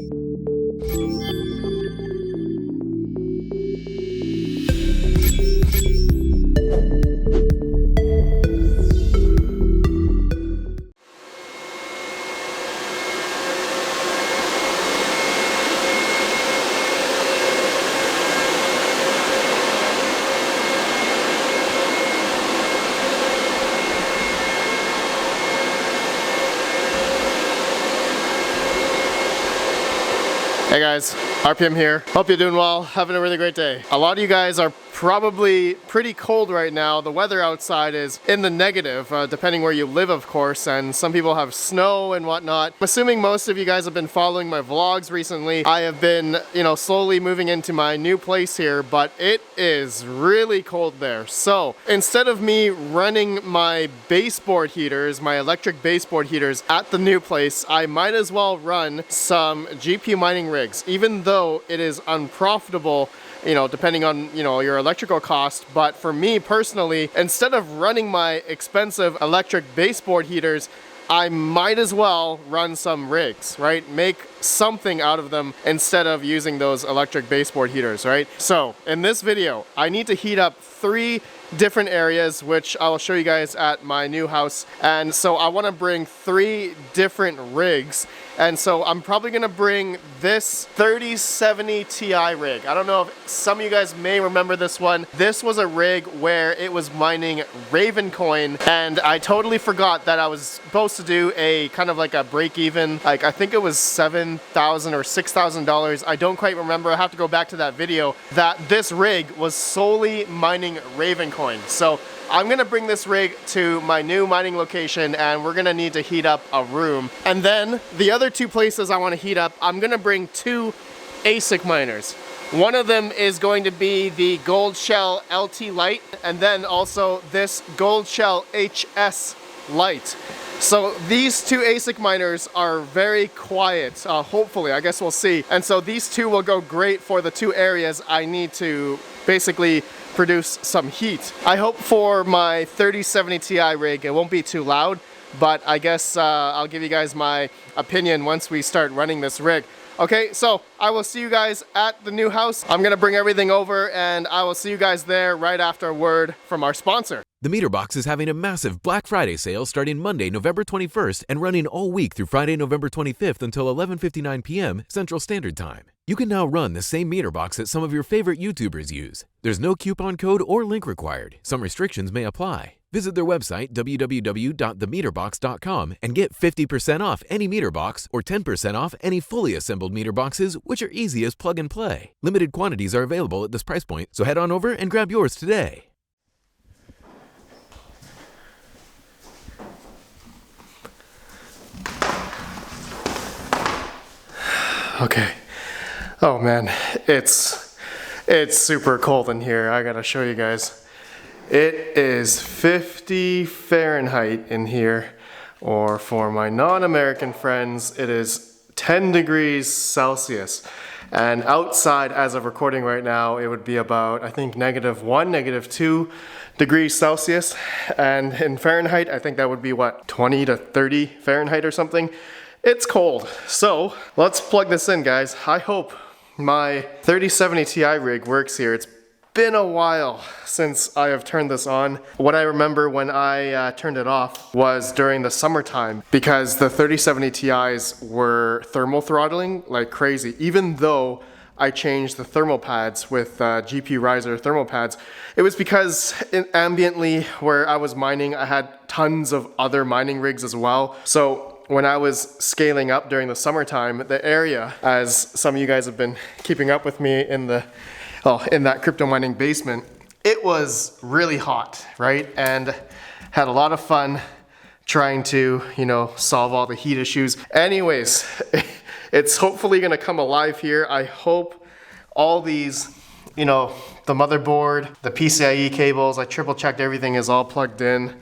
Hey guys, RPM here. Hope you're doing well, having a really great day. A lot of you guys are probably pretty cold right now. The weather outside is in the negative, depending where you live, of course, and some people have snow and whatnot. I'm assuming most of you guys have been following my vlogs recently. I have been, slowly moving into my new place here, but it is really cold there. So instead of me running my baseboard heaters, my electric baseboard heaters at the new place, I might as well run some GPU mining rigs, even though it is unprofitable, depending on, your electrical cost. But for me personally, instead of running my expensive electric baseboard heaters, I might as well run some rigs, right? Make something out of them instead of using those electric baseboard heaters, right? So in this video, I need to heat up 3 different areas, which I'll show you guys at my new house. And so I want to bring 3 different rigs. And so I'm probably going to bring this 3070 Ti rig. I don't know if some of you guys may remember this one. This was a rig where it was mining Ravencoin, and I totally forgot that I was supposed to do a kind of like a break even. Like, I think it was $7,000 or $6,000. I don't quite remember. I have to go back to that video. That this rig was solely mining Ravencoin. So I'm gonna bring this rig to my new mining location, and we're gonna need to heat up a room. And then the other 2 places I wanna heat up, I'm gonna bring 2 ASIC miners. One of them is going to be the Gold Shell LT Lite, and then also this Gold Shell HS Lite. So these 2 ASIC miners are very quiet, hopefully, I guess we'll see. And so these 2 will go great for the 2 areas I need to basically produce some heat. I hope for my 3070 Ti rig it won't be too loud, but I guess I'll give you guys my opinion once we start running this rig. Okay, so I will see you guys at the new house. I'm gonna bring everything over, and I will see you guys there right after a word from our sponsor. The MeterBox is having a massive Black Friday sale starting Monday, November 21st and running all week through Friday, November 25th until 11:59 p.m. Central Standard Time. You can now run the same MeterBox that some of your favorite YouTubers use. There's no coupon code or link required. Some restrictions may apply. Visit their website, www.themeterbox.com, and get 50% off any MeterBox or 10% off any fully assembled MeterBoxes, which are easy as plug and play. Limited quantities are available at this price point, so head on over and grab yours today. Okay. Oh man, it's super cold in here. I gotta show you guys. It is 50 Fahrenheit in here, or for my non-American friends, it is 10 degrees Celsius. And outside, as of recording right now, it would be about, I think, -1, -2 degrees Celsius. And in Fahrenheit, I think that would be what, 20 to 30 Fahrenheit or something. It's cold. So let's plug this in, guys. I hope my 3070 Ti rig works here. It's been a while since I have turned this on. What I remember when I turned it off was during the summertime, because the 3070 Ti's were thermal throttling like crazy. Even though I changed the thermal pads with GP riser thermal pads, it was because ambiently where I was mining, I had tons of other mining rigs as well. So when I was scaling up during the summertime, the area, as some of you guys have been keeping up with me in that crypto mining basement, it was really hot, right? And had a lot of fun trying to, solve all the heat issues. Anyways, it's hopefully gonna come alive here. I hope all these, the motherboard, the PCIe cables, I triple checked everything is all plugged in.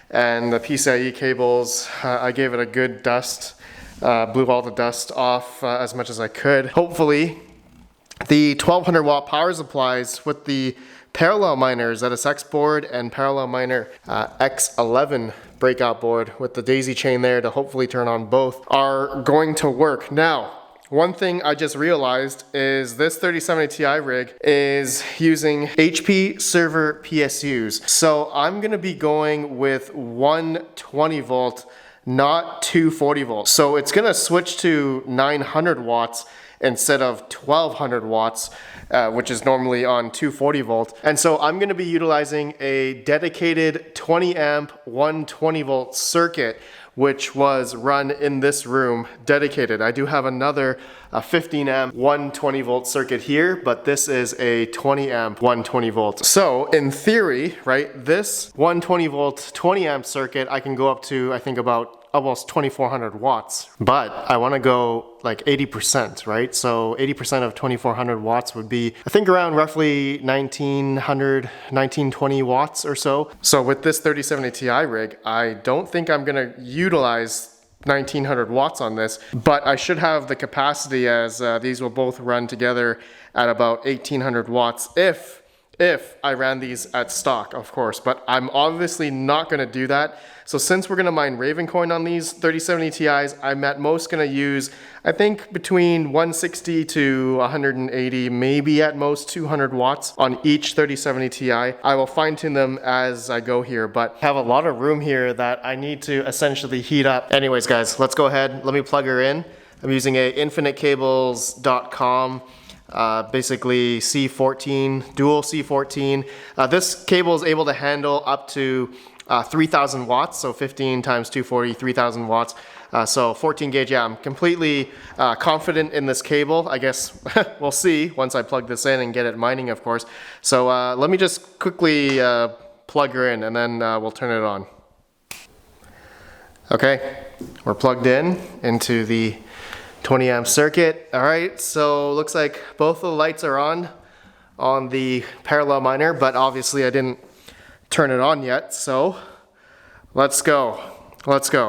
And the PCIe cables, I gave it a good dust, blew all the dust off as much as I could. Hopefully, the 1200 watt power supplies with the parallel miner ZSX board and parallel miner X11 breakout board with the daisy chain there to hopefully turn on both are going to work. Now, one thing I just realized is this 3070 Ti rig is using HP server PSUs. So I'm gonna be going with 120 volt, not 240 volts. So it's gonna switch to 900 watts instead of 1200 watts, which is normally on 240 volt. And so I'm gonna be utilizing a dedicated 20 amp 120 volt circuit, which was run in this room, dedicated. I do have another 15 amp 120 volt circuit here, but this is a 20 amp 120 volt. So in theory, right, this 120 volt 20 amp circuit, I can go up to, I think, about almost 2400 watts, but I want to go like 80%, right? So 80% of 2400 watts would be, I think, around roughly 1900, 1920 watts or so. So with this 3070 Ti rig, I don't think I'm gonna utilize 1900 watts on this, but I should have the capacity, as these will both run together at about 1800 watts if I ran these at stock, of course, but I'm obviously not gonna do that. So since we're gonna mine Ravencoin on these 3070 Ti's, I'm at most gonna use, I think, between 160 to 180, maybe at most 200 watts on each 3070 Ti. I will fine tune them as I go here, but I have a lot of room here that I need to essentially heat up. Anyways, guys, let's go ahead. Let me plug her in. I'm using a infinitecables.com. Basically C14, dual C14. This cable is able to handle up to 3000 watts, so 15 times 240, 3000 watts. So 14 gauge, yeah, I'm completely confident in this cable. I guess we'll see once I plug this in and get it mining, of course. So let me just quickly plug her in and then we'll turn it on. Okay, we're plugged in into the 20 amp circuit. All right, so looks like both the lights are on the parallel miner, but obviously I didn't turn it on yet, so let's go.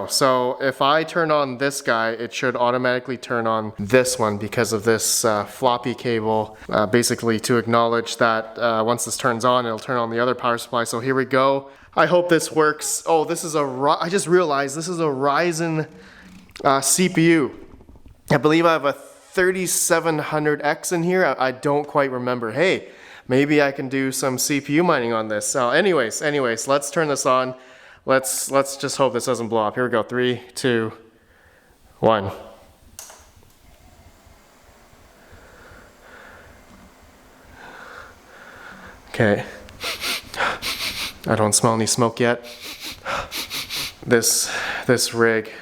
So if I turn on this guy, it should automatically turn on this one because of this floppy cable, basically to acknowledge that once this turns on, it'll turn on the other power supply. So here we go. I hope this works. Oh, this is I just realized this is a Ryzen CPU. I believe I have a 3700X in here. I don't quite remember. Hey, maybe I can do some CPU mining on this. So anyways, let's turn this on. Let's just hope this doesn't blow up. Here we go. 3, 2, 1. Okay. I don't smell any smoke yet. This rig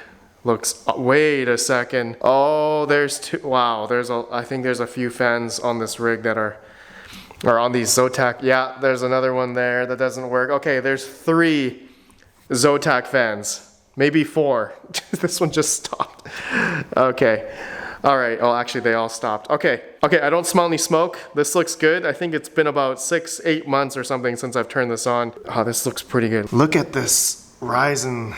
looks, wait a second. Oh, there's two. Wow, I think there's a few fans on this rig that are on these Zotac. Yeah, there's another one there that doesn't work. Okay, there's 3 Zotac fans, maybe 4. This one just stopped. Okay, all right. Oh, actually they all stopped. Okay, I don't smell any smoke. This looks good. I think it's been about 6-8 months or something since I've turned this on. Oh, this looks pretty good. Look at this Ryzen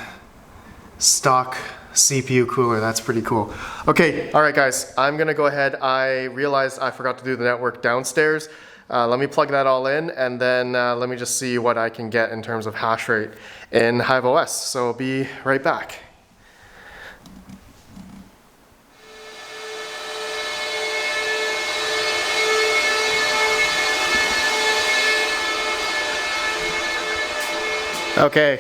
stock CPU cooler. That's pretty cool. Okay, all right guys, I'm gonna go ahead. I realized I forgot to do the network downstairs. Let me plug that all in, and then let me just see what I can get in terms of hash rate in HiveOS. So be right back. Okay,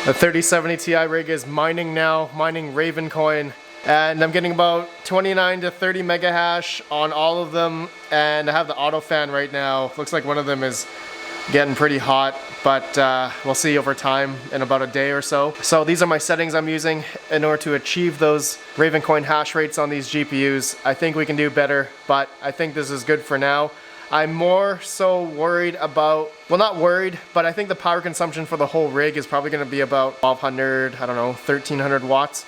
the 3070 Ti rig is mining now, mining Ravencoin, and I'm getting about 29 to 30 mega hash on all of them, and I have the auto fan right now. Looks like one of them is getting pretty hot, but we'll see over time in about a day or so. So these are my settings I'm using in order to achieve those Ravencoin hash rates on these GPUs. I think we can do better, but I think this is good for now. I'm more so worried about, well, not worried, but I think the power consumption for the whole rig is probably going to be about 1200, I don't know, 1300 watts.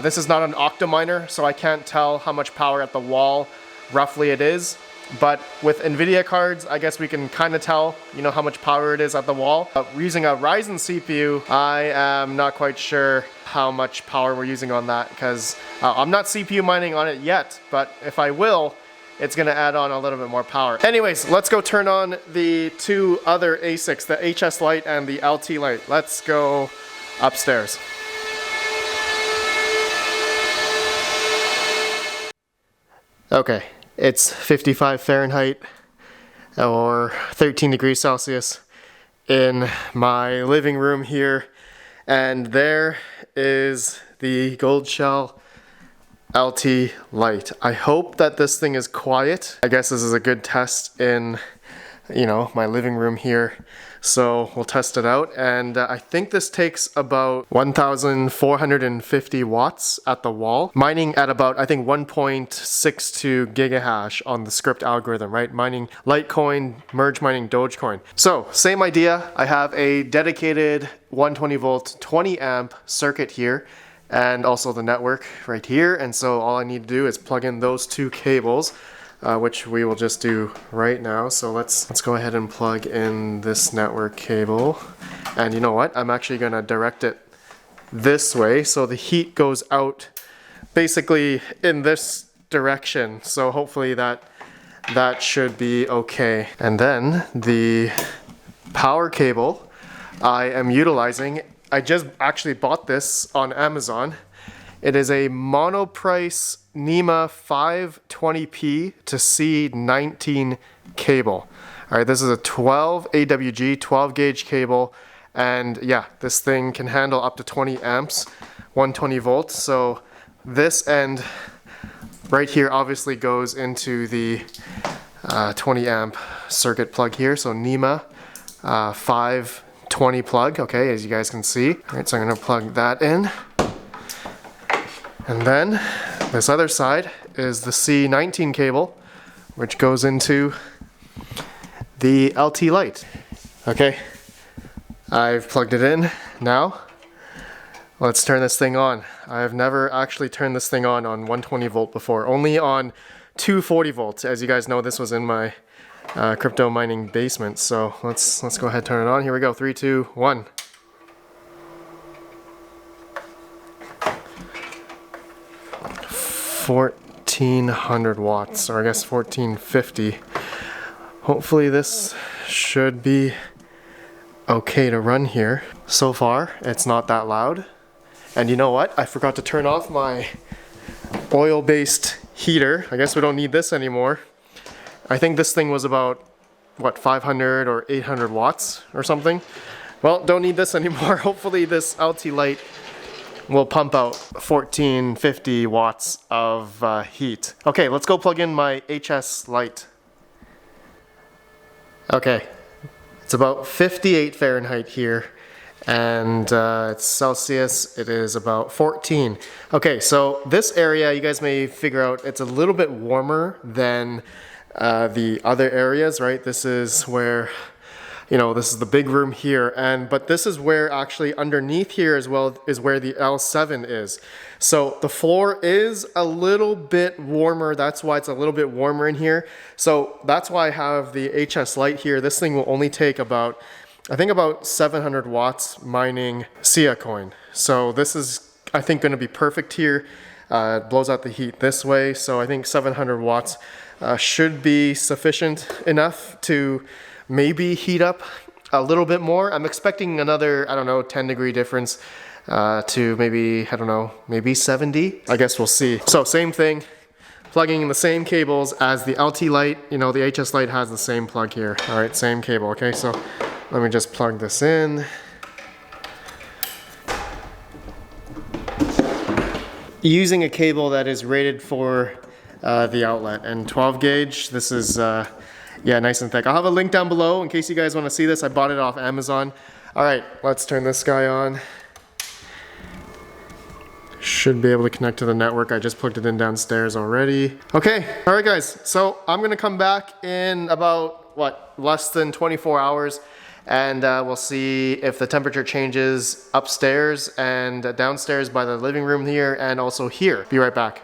This is not an octominer, so I can't tell how much power at the wall roughly it is. But with NVIDIA cards, I guess we can kind of tell, you know, how much power it is at the wall. Using a Ryzen CPU, I am not quite sure how much power we're using on that, because I'm not CPU mining on it yet, but if I will, it's gonna add on a little bit more power. Anyways, let's go turn on the 2 other ASICs, the HS Lite and the LT Lite. Let's go upstairs. Okay, it's 55 Fahrenheit or 13 degrees Celsius in my living room here, and there is the Gold Shell LT light. I hope that this thing is quiet. I guess this is a good test in, you know, my living room here. So we'll test it out, and I think this takes about 1,450 watts at the wall, mining at about, I think, 1.62 gigahash on the script algorithm, right? Mining Litecoin, merge mining Dogecoin. So same idea. I have a dedicated 120 volt, 20 amp circuit here, and also the network right here. And so all I need to do is plug in those two cables, which we will just do right now. So let's go ahead and plug in this network cable. And you know what? I'm actually gonna direct it this way so the heat goes out basically in this direction. So hopefully that should be okay. And then the power cable I am utilizing, I just actually bought this on Amazon. It is a Monoprice NEMA 520p to C19 cable. All right, this is a 12 AWG 12 gauge cable, and yeah, this thing can handle up to 20 amps, 120 volts. So this end right here obviously goes into the 20 amp circuit plug here. So NEMA 520 plug, okay, as you guys can see. All right, so I'm gonna plug that in. And then this other side is the C19 cable, which goes into the LT light. Okay, I've plugged it in. Now, let's turn this thing on. I've never actually turned this thing on 120 volt before, only on 240 volts. As you guys know, this was in my crypto mining basement. So let's go ahead and turn it on. Here we go, 3, 2, 1. 1400 watts, or I guess 1450. Hopefully this should be okay to run here. So far, it's not that loud. And you know what? I forgot to turn off my oil-based heater. I guess we don't need this anymore. I think this thing was about, what, 500 or 800 watts or something. Well, don't need this anymore. Hopefully this LT light will pump out 1450 watts of heat. Okay, let's go plug in my HS light. Okay, it's about 58 Fahrenheit here, and it's Celsius, it is about 14. Okay, so this area, you guys may figure out, it's a little bit warmer than the other areas, right? This is where, you know, this is the big room here, but this is where actually underneath here as well is where the L7 is. So the floor is a little bit warmer. That's why it's a little bit warmer in here. So that's why I have the HS light here. This thing will only take about, I think about 700 watts mining SIA coin. So this is, I think, going to be perfect here. It blows out the heat this way. So I think 700 watts should be sufficient enough to maybe heat up a little bit more. I'm expecting another, I don't know, 10 degree difference to maybe, I don't know, maybe 70. I guess we'll see. So same thing, plugging in the same cables as the LT light. You know, the HS light has the same plug here. All right, same cable. Okay, so let me just plug this in. Using a cable that is rated for the outlet, and 12 gauge. This is yeah, nice and thick. I'll have a link down below in case you guys want to see this. I bought it off Amazon. All right, let's turn this guy on. Should be able to connect to the network. I just plugged it in downstairs already. Okay, all right guys, so I'm gonna come back in about, what, less than 24 hours, and we'll see if the temperature changes upstairs and downstairs by the living room here, and also here. Be right back.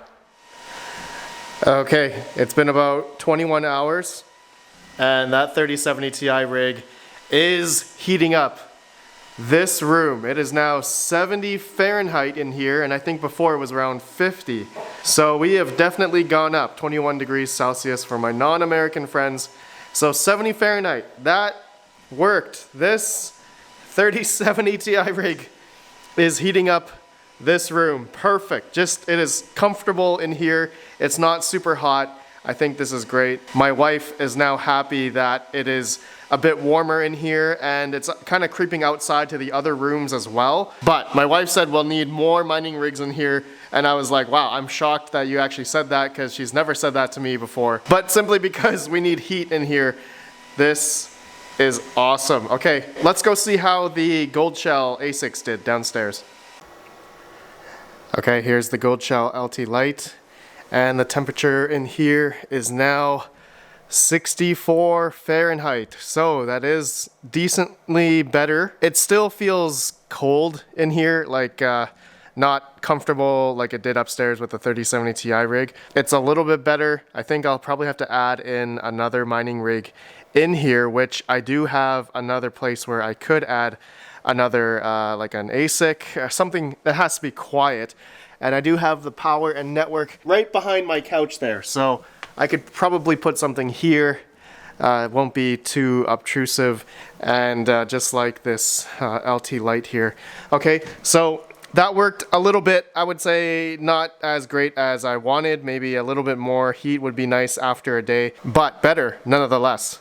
Okay, it's been about 21 hours. And that 3070 Ti rig is heating up this room. It is now 70 Fahrenheit in here, and I think before it was around 50. So we have definitely gone up 21 degrees Celsius for my non-American friends. So 70 Fahrenheit, that worked. This 3070 Ti rig is heating up this room. Perfect. Just, it is comfortable in here. It's not super hot. I think this is great. My wife is now happy that it is a bit warmer in here, and it's kind of creeping outside to the other rooms as well. But my wife said we'll need more mining rigs in here, and I was like, wow, I'm shocked that you actually said that, because she's never said that to me before. But simply because we need heat in here, this is awesome. Okay, let's go see how the gold shell ASICs did downstairs. Okay, here's the gold shell LT light, and the temperature in here is now 64 Fahrenheit. So that is decently better. It still feels cold in here, like not comfortable like it did upstairs with the 3070 Ti rig. It's a little bit better. I think I'll probably have to add in another mining rig in here, which I do have another place where I could add another like an ASIC, something that has to be quiet. And I do have the power and network right behind my couch there. So I could probably put something here. It won't be too obtrusive, and just like this LT light here. Okay, so that worked a little bit. I would say not as great as I wanted. Maybe a little bit more heat would be nice after a day, but better nonetheless.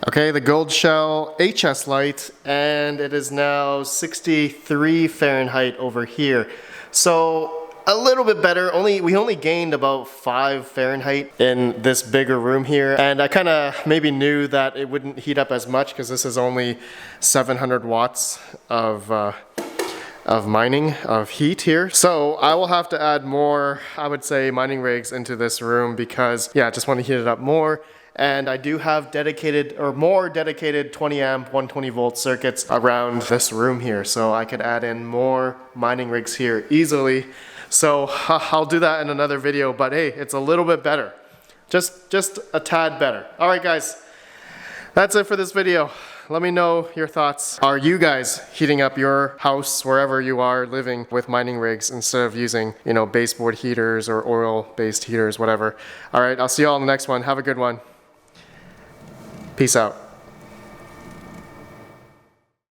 Okay, the gold shell HS light, and it is now 63 Fahrenheit over here. So a little bit better. We only gained about 5 Fahrenheit in this bigger room here, and I kind of maybe knew that it wouldn't heat up as much because this is only 700 watts of mining of heat here. So I will have to add more, I would say, mining rigs into this room because, yeah, I just want to heat it up more. And I do have dedicated, or more dedicated 20 amp 120 volt circuits around this room here, so I could add in more mining rigs here easily. So I'll do that in another video, but hey, it's a little bit better. Just a tad better. All right, guys, that's it for this video. Let me know your thoughts. Are you guys heating up your house, wherever you are living, with mining rigs instead of using, you know, baseboard heaters or oil-based heaters, whatever? All right, I'll see you all in the next one. Have a good one. Peace out.